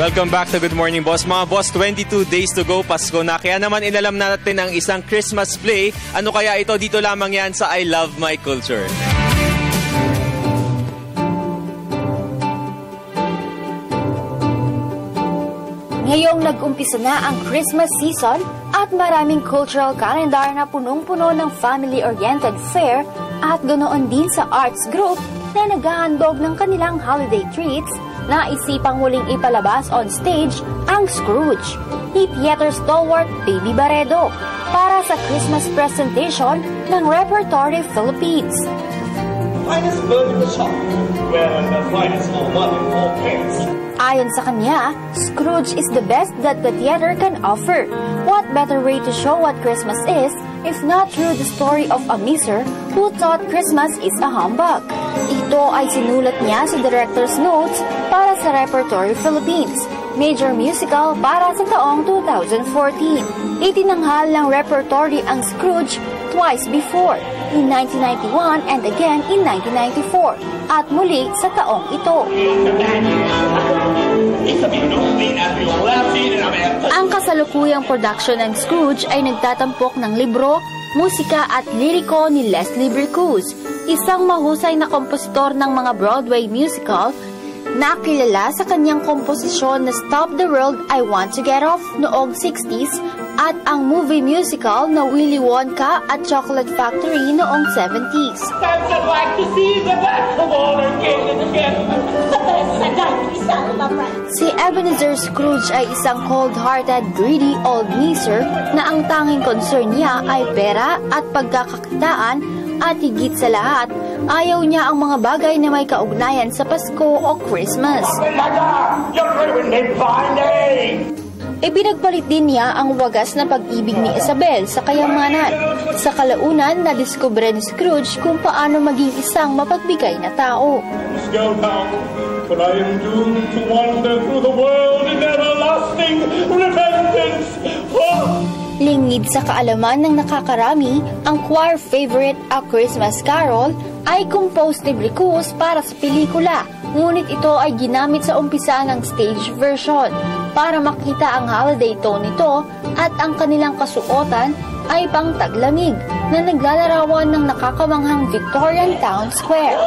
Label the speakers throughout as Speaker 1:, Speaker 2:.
Speaker 1: Welcome back to Good Morning Boss. Mga boss, 22 days to go, Pasko na. Kaya naman inalam natin ang isang Christmas play. Ano kaya ito? Dito lamang yan sa I Love My Culture.
Speaker 2: Ngayong nag-umpisa na ang Christmas season at maraming cultural calendar na punong-puno ng family-oriented fair at ganoon din sa arts group na naghahandog ng kanilang holiday treats, na isipang muling ipalabas on stage ang Scrooge ni theater stalwart Baby Barredo para sa Christmas presentation ng Repertory Philippines.
Speaker 3: Finest bird in the shop, where the finest of one in all pairs.
Speaker 2: Ayon sa kanya, Scrooge is the best that the theater can offer. What better way to show what Christmas is if not through the story of a miser who thought Christmas is a humbug? Ito ay sinulat niya sa director's notes para sa Repertory Philippines, major musical para sa taong 2014. Itinanghal ng Repertory ang Scrooge twice before, in 1991 and again in 1994, at muli sa taong ito. Ang kasalukuyang production ng Scrooge ay nagtatampok ng libro, musika at liriko ni Leslie Bricusse, isang mahusay na kompositor ng mga Broadway musical na kilala sa kanyang komposisyon na Stop the World, I Want to Get Off noong 60s at ang movie musical na Willy Wonka at Chocolate Factory noong 70s.
Speaker 3: I'd like to see the back of all again and again.
Speaker 2: Si Ebenezer Scrooge ay isang cold-hearted, greedy old miser na ang tanging concern niya ay pera at pagkakakitaan, at higit sa lahat, ayaw niya ang mga bagay na may kaugnayan sa Pasko o Christmas. Ibinagpalit din niya ang wagas na pag-ibig ni Isabel sa kayamanan. Sa kalaunan, nadiskubre ni Scrooge kung paano maging isang mapagbigay na tao.
Speaker 3: But I am doomed to wander through the world in everlasting repentance.
Speaker 2: Lingid sa kaalaman ng nakakarami, ang choir favorite A Christmas Carol ay composed ni Bricusse para sa pelikula, ngunit ito ay ginamit sa umpisa ng stage version. Para makita ang holiday tone nito at ang kanilang kasuotan ay pang taglamig na naglalarawan ng nakakamanghang Victorian Town Square.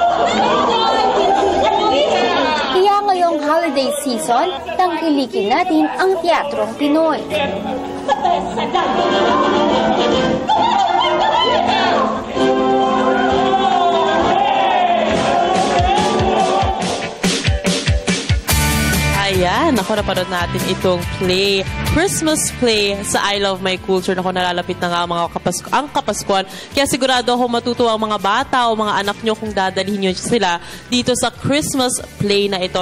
Speaker 2: Kaya ngayong holiday season, tangkilikin natin ang teatrong Pinoy.
Speaker 4: Ayan, ako napanood natin itong play, Christmas play sa I Love My Culture. Ako nalalapit na nga ang Kapaskuhan. Kaya sigurado ako matutuwa ang mga bata o mga anak nyo kung dadalhin nyo sila dito sa Christmas play na ito.